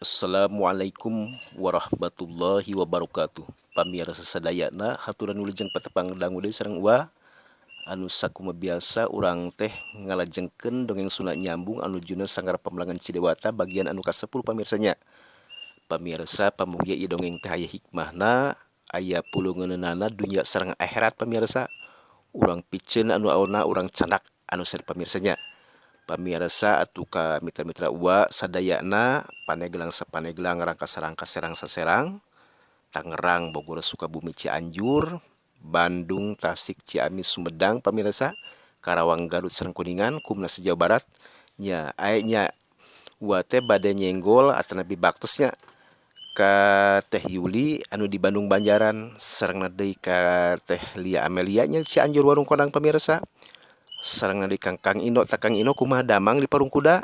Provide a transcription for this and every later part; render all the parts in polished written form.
Assalamualaikum warahmatullahi wabarakatuh. Pamirsa sadayana haturan wilujeng patepang dangu deui sareng ua anu sakuma biasa urang teh ngalajengkeun dongeng Sunda nyambung anu judulna Sanggar Pamalangan Cidewata bagian anu ka-10 pamirsanya. Pamirsa pamugia ieu dongeng teh aya hikmahna, aya pulungeunana dunya sareng akhirat pamirsa. Urang piceun anu aona urang candak anu sari pamirsanya. Pamirsa atuh ka mitra-mitra ua sadayana Paneglang sapaneglang Rangkasarangka Serang saserang Tangerang Bogor Sukabumi Cianjur Bandung Tasik Ciamis Sumedang pamirsa Karawang Garut sareng Kuningan kumna Jawa Barat nya aya ua teh bade nyenggol atanapi baktosnya ka Teh Yuli anu di Bandung Banjaran sareng deui ka Teh Lia Amelia nya Cianjur Warung Kodang pamirsa sareng deui Kang Ino ta Kang Ino kumaha damang di Parung Kuda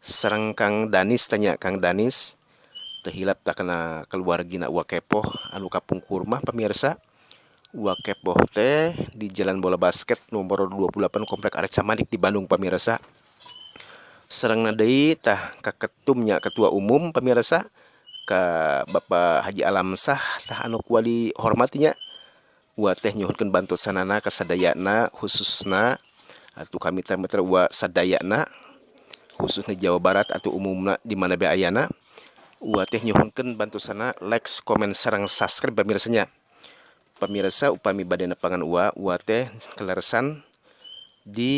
sareng Kang Danis tanya Kang Danis teu hilap tak kana keluargina ua kepoh anu kapungkur mah pamirsa. Ua kepoh teh di Jalan Bola Basket nomor 28 Komplek Arca Manik di Bandung pamirsa. Sareng deui tah ka ketumnya ketua umum pamirsa ka Bapak Haji Alamsah tah anu kuali hormatinya. Ua teh nyuhunkeun bantosanana ka sadayana khususna atuh ka mitra-mitra ua sadayana khususnya Jawa Barat atau umumna di mana bae ayana. Ua teh nyuhunkeun bantosana like, komen sareng subscribe pamirsanya. Pamirsa upami bade nepangan ua teh kaleresan di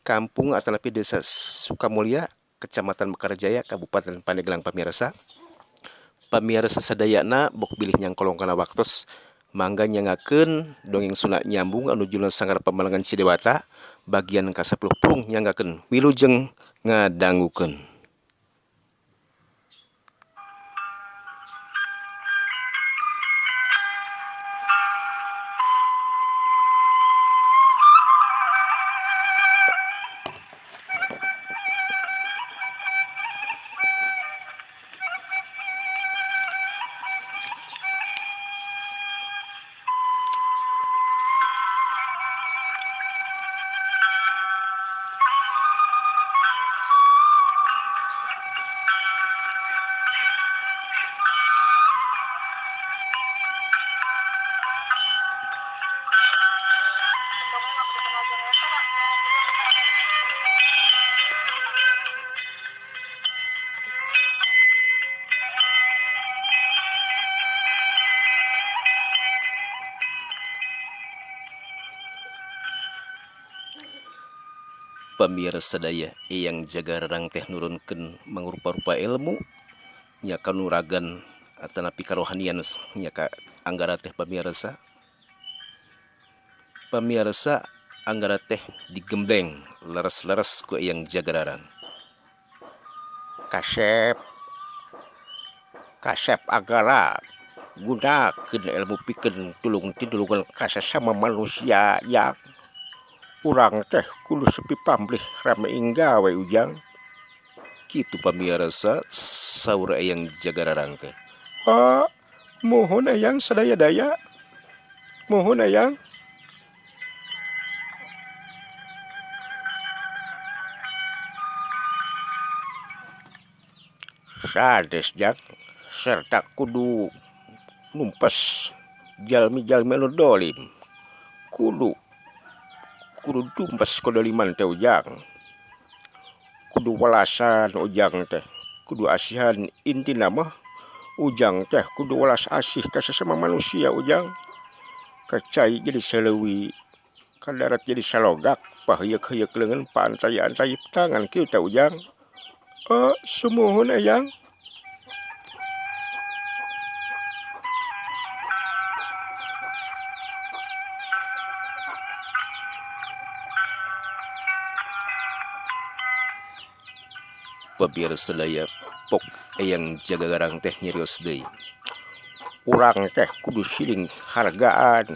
kampung atanapi Desa Sukamulya, Kecamatan Mekarjaya, Kabupaten Pandeglang pamirsa. Pamirsa sadayana bok bilih nyangkolong kana waktos mangga nyangakeun dongeng Sunda nyambung anu judulna Sanggar Pamalangan Cidewata bagian ka-10 prung nyanggakeun wilujeng ngadangukeun. Pamirsa sadaya yang jaga rarang teh nurunkeun mangrupa-rupa ilmu nya kanuragan atanapi karohanian nya ka anggara teh pamirsa. Pamirsa anggara teh digembleng leres-leres ku yang jaga rarang. Kasep anggara gunakeun ilmu pikeun tulung tinulungan ka sesama manusia yang urang teh kudu sepi pamrih rameing gawe ujang. Kitu pamirsa saur yang jaga rarang teh. Mohon eyang sadaya daya. Mohon eyang. Sades jak serta kudu numpes jalmi-jalmi anu dolim. Kudu tumpes kodoliman teh ujang. Kudu welasan ujang teh. Kudu asihan intina mah ujang teh kudu welas asih ka sesama manusia ujang. Kacai jadi selewi, ka darat jadi salogak, paheyeuk-heyeuk leungeun paantaya-antaya tangan kieu teh ujang. Sumuhun eyang. Pamirsa sadaya pok eyang jaga garang teh nyerios deui. Urang teh kudu siling hargaan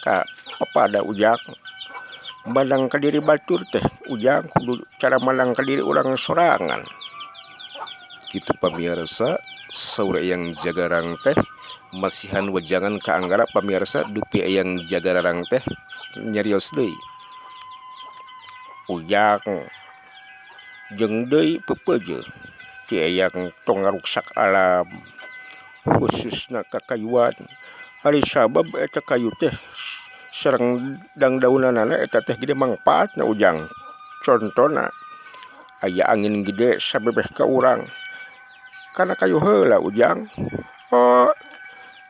ka papada ujang. Mandang ka diri batur teh ujang kudu cara mandang ka diri urang sorangan. Kitu pamirsa saur eyang jaga rarang teh masihan wejangan ka anggara pamirsa dupi eyang jaga rarang teh nyerios deui. Ujang jeung deui peupeujeuh ti yang tong ngaruksak alam khususna kakayuan ari sabab eta kayu teh sareng daun-daunanana eta teh gede mangpaatna ujang. Contona aya angin gede sabebeh ka urang kana kayu heula ujang. Oh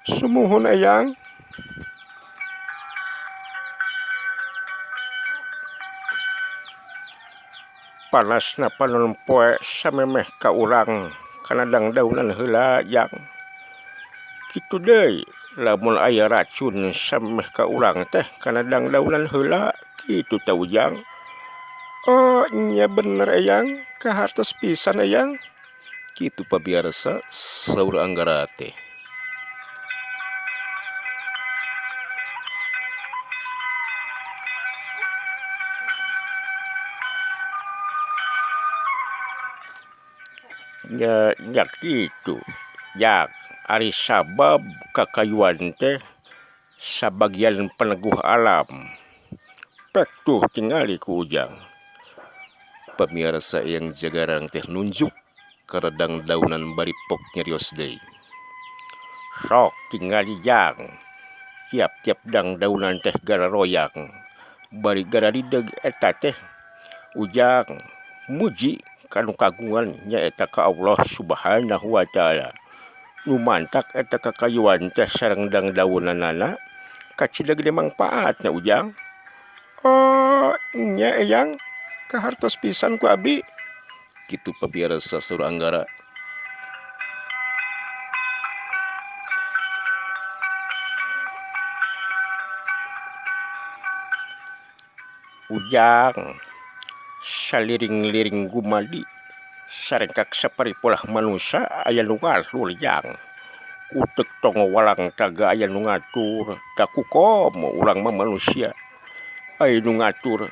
sumuhun eyang. Panasna panon poe samemeh ka urang kana daun-daunan heula yang kitu deui lamun aya racun samemeh ka urang teh kana daun-daunan heula kitu teh ujang. Oh nya bener eyang kahartos pisan eyang. Kitu pabiarsa saur Anggara teh. Nya kitu jak ari sabab kakayuan teh sabagian peneguh alam pek tuh tingali ku ujang. Pamirsa yang jagarang teh nunjuk karedang daunan bari pok nyarios deui. Sok tingali jang tiap-tiap dang daunan teh gara royang bari gara dideg eta teh ujang muji kanu kagungan nyaeta ka Allah Subhanahu wa ta'ala. Nu mantak eta kakayuan teh sareng daun-daunanana kacida gede mangpaatna ujang. Oh nya eyang kahartos pisan ku abdi. Kitu pabiarsa saur Anggara. Ujang saliring-liring gumadi sarengkak saparipolah manusia aya nu ngalur jang. Utek tong walang taga aya nu ngatur takukom urang mah manusia aya nu ngatur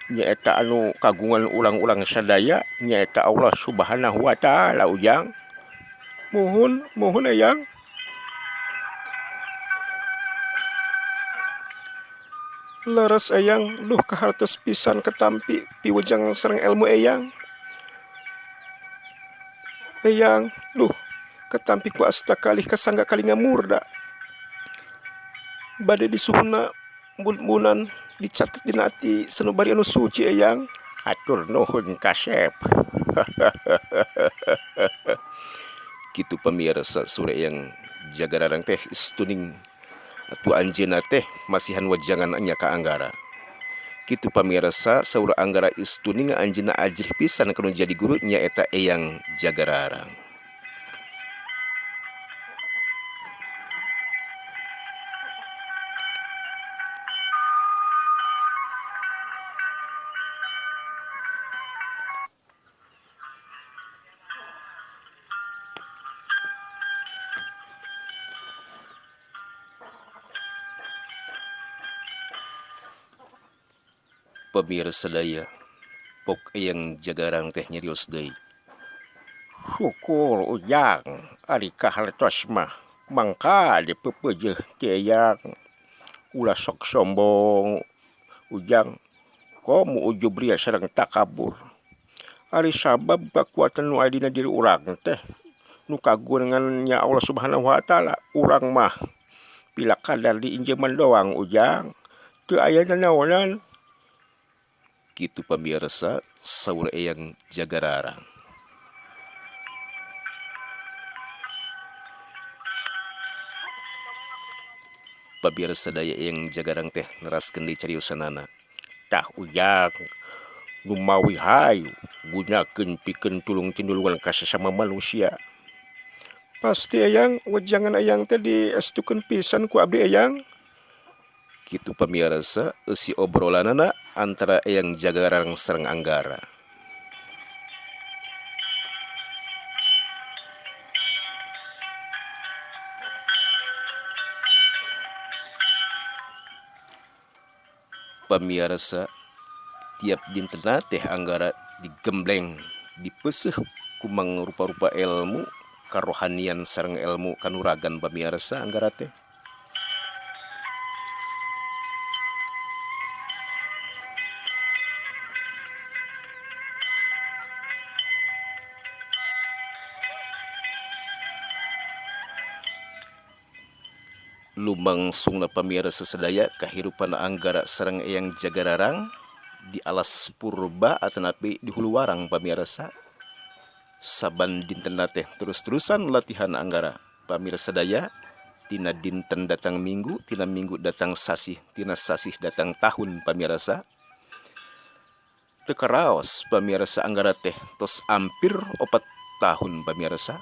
nyaeta anu kagungan urang-urang sadaya nyaeta Allah Subhanahu wa ta'ala ujang. Muhun eyang. Leres eyang duh kahartos pisan ketampi piwujang sareng ilmu eyang. Eyang duh ketampi ku asta kalih kasangga kali ngamurda bade disuhuna bun-bunan dicatat dina ati sanubari anu suci eyang. Hatur nuhun kasep. Kitu pamirsa sore yang jagararang teh istuning atu anjeunna teh masihan wajangan nya ka Anggara. Kitu pamirsa saur Anggara istuning anjeunna ajrih pisan kanu jadi guru nyaeta Eyang Jagararang. Pamirsa daya pok Eyang Jagararang teh nyarios deui. Syukur ujang ari kahartos mah mangka dipepeujeuh ti eyang ulah sok sombong ujang komo ujub ria sareng takabur. Ari sabab kakuatan nu aya dina diri urang teh nu kagungannya Allah Subhanahu wa ta'ala urang mah pila kadar diinjeman doang ujang teu aya nanaonan. Kitu pamirsa saur Eyang Jagararang. Pamirsa daya Eyang Jagararang teh neraskeun deui cariosanana. Tah ujang numawi hayu gunakeun pikeun tulung tinulungan ka sesama manusia. Pasti eyang wejangan eyang teh diestukeun pisan ku abdi eyang. Kitu pamirsa eusi obrolanana antara Eyang Jagararang sareng Anggara. Pamirsa tiap dintenna teh Anggara digembleng dipeuseuh ku mangrupa-rupa ilmu karohanian sareng ilmu kanuragan pamirsa Anggara teh. lumangsungna pamirsa sadaya kahirupan anggara sareng eyang jagararang di alas purba atanapi di hulu warang pamirsa saban dinten teh terus-terusan latihan anggara pamirsa sadaya tina dinten datang minggu tina minggu datang sasih tina sasih datang tahun pamirsa teu karaos pamirsa anggara teh tos ampir 4 tahun pamirsa.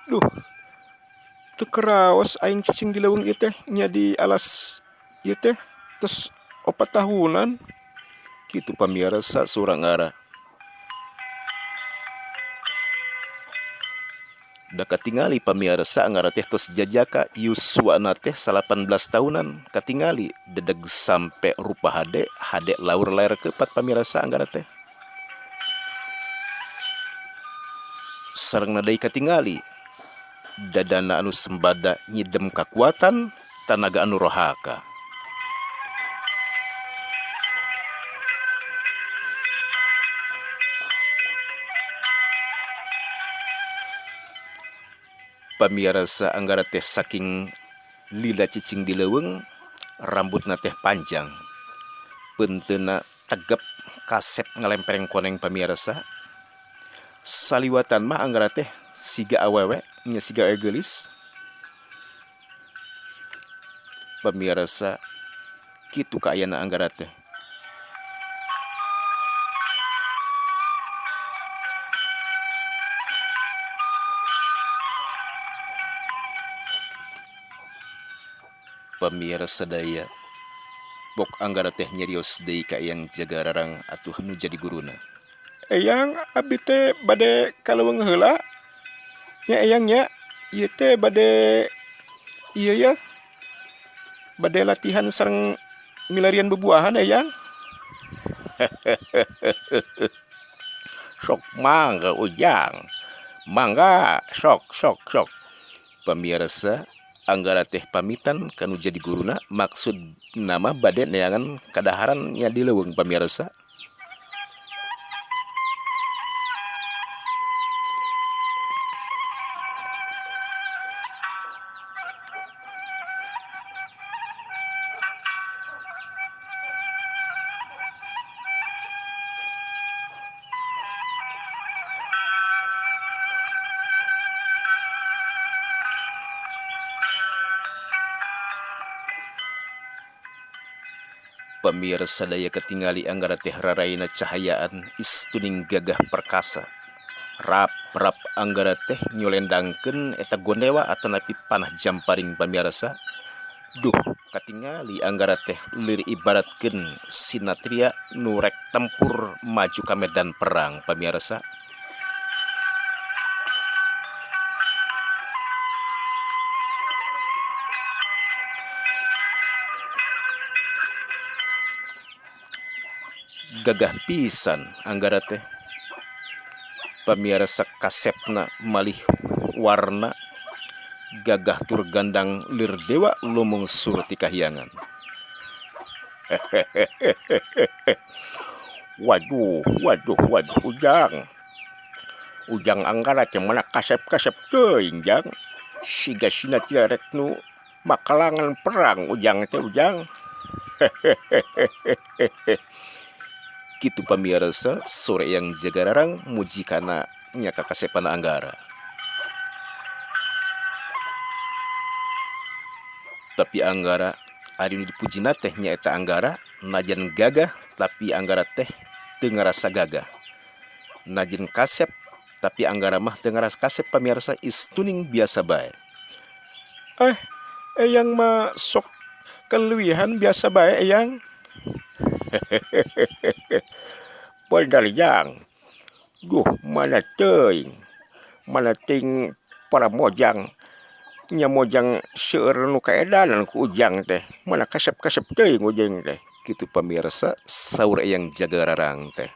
Duh, teu karaos aing cicing di leuweung ieu teh nya di alas ieu teh tos 4 tahunan kitu pamirsa surang ngara. Da katingali pamirsa anggara teh tos jajaka yuswana teh 18 tahunan katingali dedeg sampe rupa hade laur lair kepat pamirsa anggara teh. Sareng nadai katingali dadana anu sembada nyidem kakuatan tanaga anu rohaka. Pamirsa anggara teh saking lila cicing di leuweung rambutna teh panjang penteuna tegep kasep ngalempereng koneng pamirsa saliwatan mah anggara teh siga awewe nya siga gelis pamirsa kitu kaayana anggara teh. Pamirsa daya bok anggara teh nyarios deui ka eyang jagararang atuh nu jadi guruna. Eyang abdi teh bade kaleuweung heula nya eyang nya ieu teh bade ieu ya bade latihan sareng milarian bebuahan eyang. Sok mangga ujang. Mangga sok sok sok. Pamirsa anggara teh pamitan kanu jadi guruna maksud nama bade neangan kadaharan nya di leuweung pamirsa. Pamirsa daya ketingali anggara teh raraina cahayaan istuning gagah perkasa rap rap anggara teh nyolendangkeun eta gondewa atanapi panah jamparing pamirsa. Duh katingali anggara teh lir ibaratkeun sinatria nu rek tempur maju ka medan perang pamirsa. Gagah pisan anggara teh pamirsa kasepna malih warna gagah tur gandang lir dewa lumungsur ti kahyangan. Waduh, waduh, waduh, ujang. Ujang anggara teh mana kasep-kasep teuing jang. Siga sinatria rek nu makalangan perang ujang teh ujang. Kitu pamirsa sore yang jagararang muji kana nya kakasepan anggara. Tapi anggara ari nu dipujina teh nyaeta anggara najan gagah tapi anggara teh teu ngarasa gagah. Najan kasep tapi anggara mah teu ngarasa kasep pamirsa istuning biasa bae. Eyang mah sok keleuwihan biasa bae eyang. Bener jang. Duh, mana teuing. Mana ting para mojang. Nya mojang seueur nu kaedanan ku ujang teh. Mana kasep-kasep teuing ujang teh. Kitu pamirsa saur eyang jagararang teh.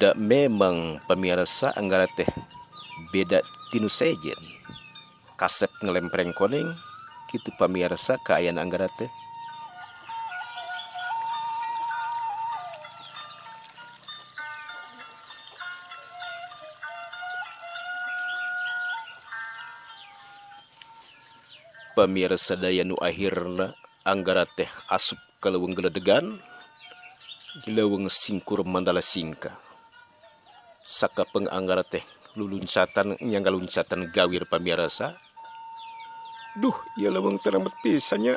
Da memang pamirsa anggara teh beda tinu sejen. Kasep ngelempreng koneng kitu pamirsa kaayaan anggara teh. Pamirsa daya nu akhirna anggara teh asup kaleuweung geledegan gileuweung singkur mandala singka. Sakapeng anggara teh luluncatan nyangga luncatan gawir pamirsa. Duh, ieu leuweung teramet pisan nya.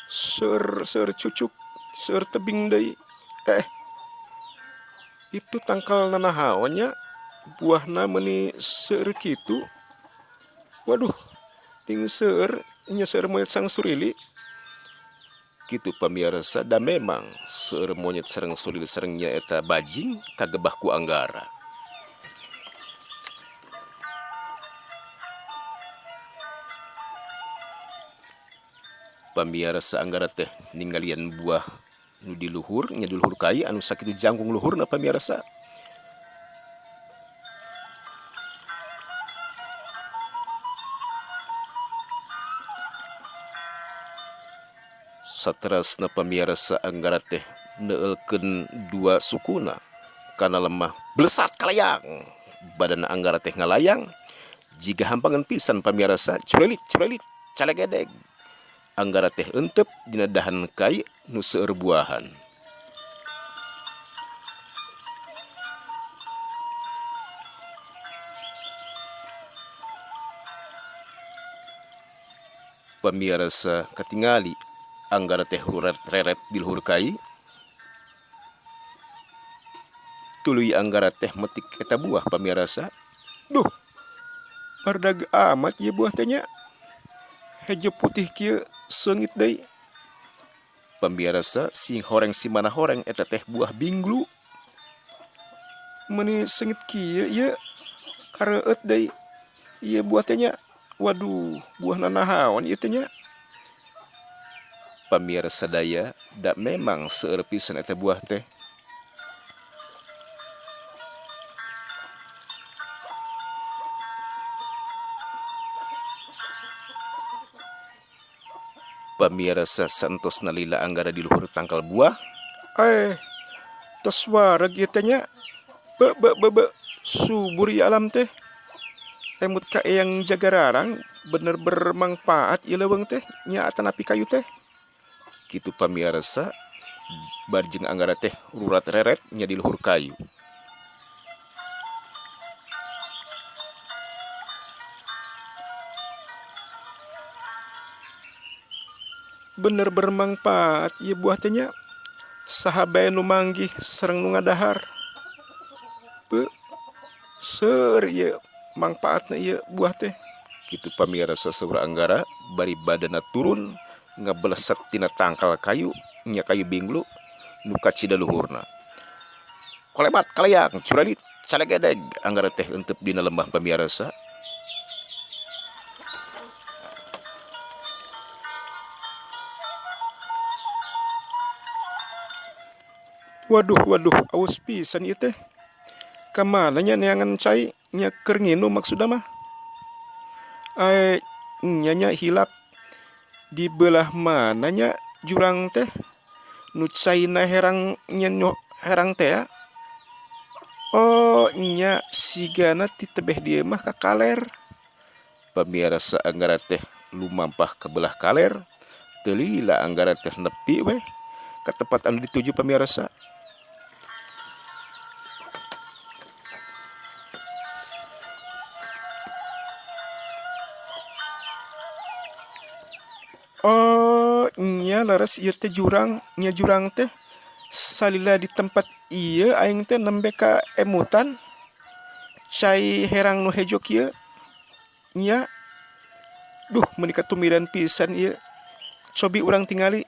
Seur cucuk, seur tebing deui. Itu tangkal nanahaon nya. Buahna meuni seur kitu. Waduh, ting seur nya seur monyet sang surili. Kitu pamirsa da memang seur monyet sareng surili sareng nya eta bajing kagebah ku anggara. Pamirsa anggara teh ninggalian buah nu di luhur nya di luhur kai anu sakitu jangkung luhurna pamirsa. Saterasna pamirsa anggara teh neulkeun dua sukuna kana lemah blesat kalayang. Badan anggara teh ngalayang jiga hampangan pisan pamirsa curelit calegedeg. Anggara teh euteup dina dahan kai nu seueur buahan. Pamirsa katingali anggara teh reret di luhur kai. Tuluy anggara teh metik eta buah pamirsa. Duh, bardag amat ieu buah teh nya. Hejo putih kieu seungit deui. Pamirsa sing horeng si mana horeng eta teh buah binglu. Meuni seungit kieu ieu kareueut deui. Ieu buah teh nya. Waduh, buah nanahaon ieu teh nya. Pamirsa daya da memang seueur pisan eta buah teh. Pamirsa santos nalila anggara di luhur tangkal buah. Tos wareg ieu teh nya. Be subur ieu alam teh. Emut ka eyang jaga rarang bener bermanfaat ieu leuweung teh nya atanapi kayu teh. Kitu pamirsa barjing anggara teh rurat reret nya di luhur kayu. Bener bermanfaat ieu buah teh nya. Saha bae nu manggih sareng nu ngadahar. Seur ieu mangpaatna ieu buah teh. Kitu pamirsa saur anggara bari badanna turun ngabeleset tina tangkal kayu nya kayu binglu nu kacida luhurna. Kolebat kalayang curelit calegedeg anggara teh euteup dina lembah pamirsa. Waduh, aus pisan ieu teh. Kamana nya neangan cai nya keur nginum maksudna mah. Nya hilap di belah mana nya jurang teh nu caina herang nya herang teh. Oh, nya sigana ti tebeh dieu mah ka kaler. Pamirsa anggara teh lumampah ke belah kaler. Teu lila anggara teh nepi we ka tempat anu dituju pamirsa. Oh, nya laras ieu teh jurang, nya jurang teh salila di tempat ieu aing teh nembe ka emutan cai herang nu hejo kieu nya. Duh, meuni katumiran pisan ieu. Cobi urang tingali.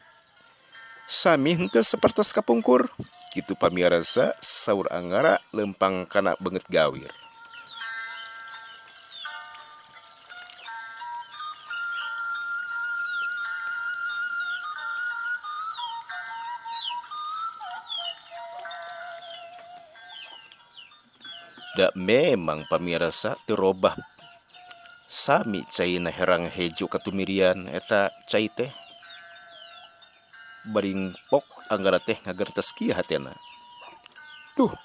Sami henteu sapertos kapungkur. Kitu pamirsa saur anggara lempang kana beungeut gawir. Da memang pamirsa terobah sami cai na herang hejo katumirian eta cai teh baring pok anggara teh ngagertas kieu hatena. Duh,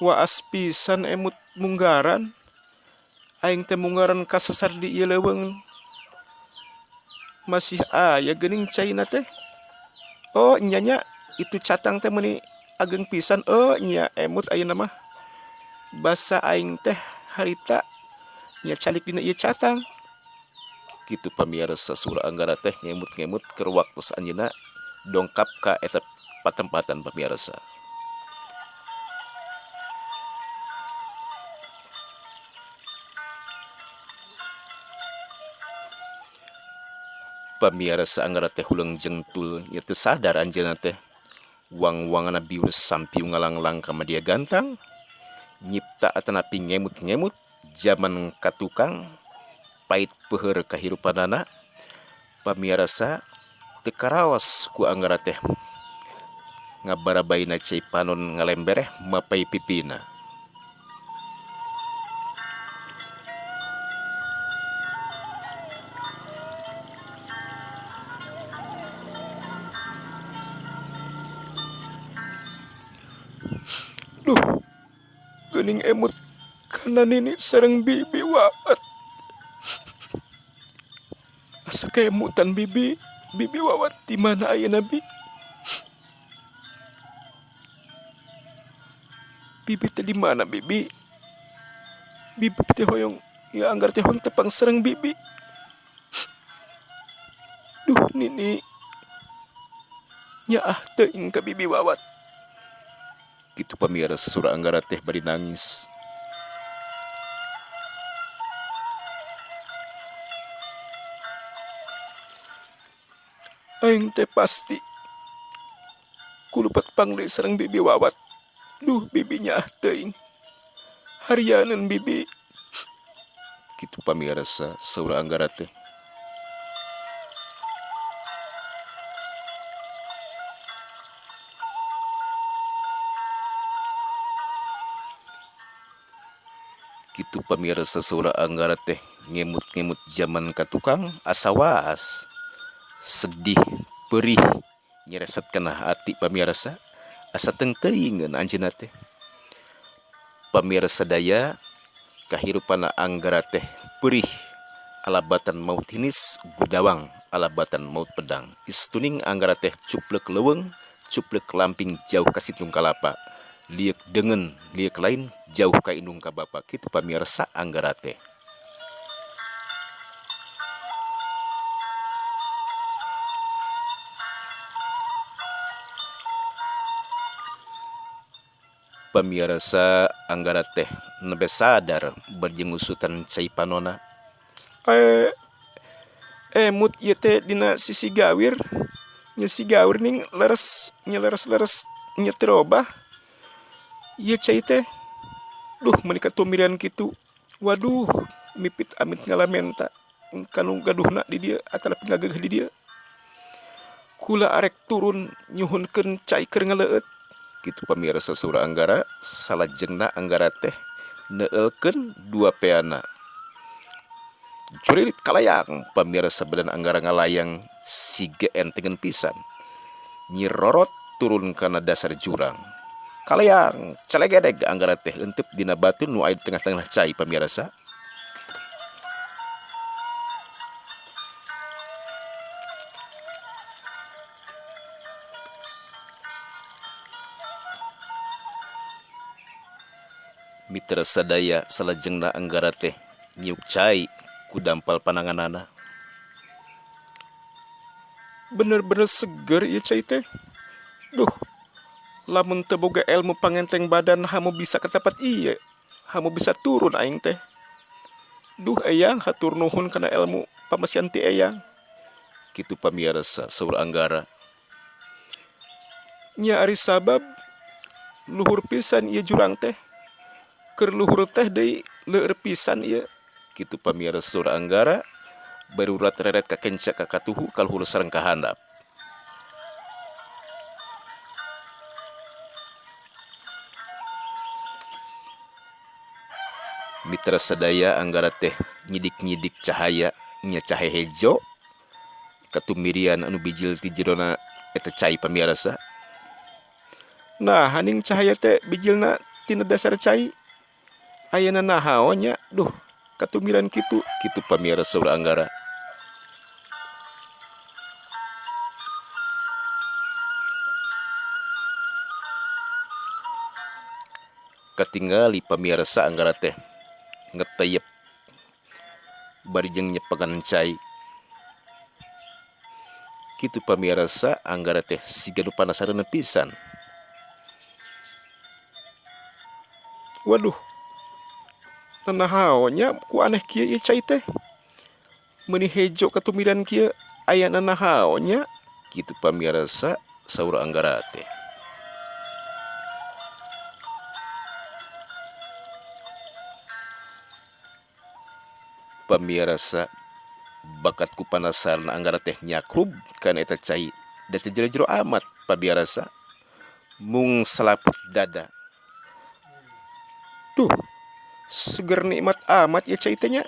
waas pisan emut munggaran. Aing teh munggaran kasasar di ieu leuweung. Masih aya geuning caina teh. Oh nya itu catang teh meuni ageng pisan. Oh nya emut ayeuna mah. Basa aing teh harita nya calik dina ieu catang. Kitu pamirsa surah anggara teh ngemut-ngemut keur waktos anjeunna dongkap ka eta patempatan pamirsa. Pamirsa anggara teh huleung jengtul nya teu sadar anjeunna teh wang-wangana bius sampiu ngalanglang ka dia gantang nyipta atanapi ngemut-ngemut zaman katukang pait peuheur kahirupanana. Pamirsa teu karaos ku anggara teh ngabarabaina cai panon ngalembereh mapai pipina. Duh, geuning emut kana nini sareng bibi waat. Asa keemutan bibi wawat di mana ayeuna bi? Bibi teh di mana bibi? Bibi teh hoyong ya anggar teh hoyong tepang sareng bibi. Duh nini nyaah teuing ka bibi wawat. Kitu pamirsa surah anggara teh bari nangis. Aing teh pasti kulupat pangli sareng bibi wawat. Duh bibinya ah teuing. Harianeun bibi. Kitu pamirsa surah anggara teh. Kitu pamirsa surah anggara teh ngemut-ngemut zaman katukang asa waas. Sedih, perih, nyereset kana hati pamirsa. Asa teuing-teuingeun anjeunna teh. Pamirsa daya kahirupana anggara teh perih alabatan maut hinis gudawang alabatan maut pedang. Istuning anggara teh cuplek leuweung, cuplek lamping jauh ka situng kalapa. Liek dengen, liek lain jauh ka indung ka bapa. Kitu pamirsa anggara teh. Pamirsa anggara teh nebe sadar berjengusutan cai panona. Emut ieu teh dina sisi gawir. Nya si gawir ning leres nya leres-leres nya teu robah. Ieu cai teh duh meuni katumirian kitu. Waduh mipit amit ngalamenta kanu gaduhna di dieu atanapi ngageugeuh di dieu. Kula arek turun nyuhunkeun cai keur ngaleueut. Kitu pamirsa surah anggara salajengna anggara teh neueulkeun dua peana. Curilit kalayang pamirsa badan anggara ngalayang siga entengeun pisan. Nyi Rorot turun kana dasar jurang. Kalayang calegedeg anggara teh euteup dina batu nu aya di tengah-tengah cai pamirsa. Mitra sadaya salajengna anggara teh nyiuk cai ku dampal pananganana. Bener-bener seger ieu cai teh. Duh, lamun teu boga elmu pangenteng badan hamu bisa ka tempat ieu. Hamu bisa turun aing teh. Duh eyang hatur nuhun kana elmu pamasian ti eyang. Kitu pamirsa saur anggara. Nya ari sabab luhur pisan ieu jurang teh. Keur luhur teh deui leueur pisan ieu. Kitu pamirsa saur anggara barurat reret ka kenca ka katuhu kaluhur sareng ka handap. mitra sadaya anggara teh nyidik-nyidik cahaya nya cahaya hejo katumirian anu bijil ti jerona eta cai pamirsa. Nah haning cahaya teh bijilna tina dasar cai ayana nahaonya duh katumiran kitu kitu pamirsa ulah anggara. Katinggali pamirsa anggara teh ngetayep bari jeung nyepagan cai kitu pamirsa anggara teh siga nu panasaran pisan. Waduh nanahaonya ku aneh kieu ieu cai teh meuni hejo katumiran kieu aya nanahaonya kitu pamirsa saur anggara teh. Pamirsa bakatku panasaran anggara teh nyakrub kana eta cai da teu jero-jero amat pamirsa mung salaput dada. Duh seger nikmat amat ya cai teh nya.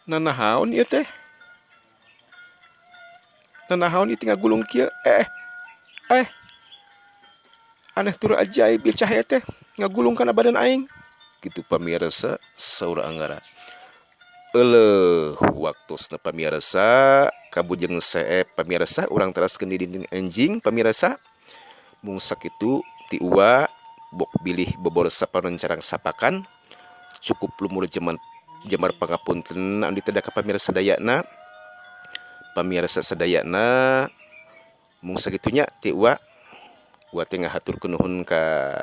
Nanahaon ieu teh? Nanahaon ieu teh ngagulung kieu? Aneh tur ajaib ieu cahaya teh ngagulung kana badan aing. Kitu pamirsa saur anggara. Waktosna pamirsa kabujeng sae pamirsa urang teraskeun di dinding anjing pamirsa mung sakitu ti uwa bok bilih bobor saparon carang sapakan cukup lumur jamar pangapunten anu diteda ka pamirsa sadayana mung sagitunya ti uwa teh ngahaturkeun nuhun ka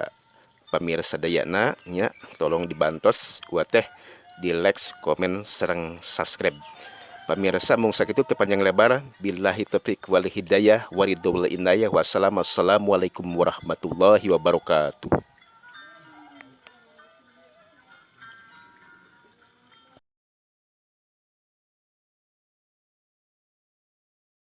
pamirsa sadayana nya tolong dibantos uwa teh di like, komen, sareng subscribe. Pamirsa mung sakitu teu panjang lebar. Billahi taufiq wal hidayah waridul inayah. Wassalamualaikum warahmatullahi wabarakatuh.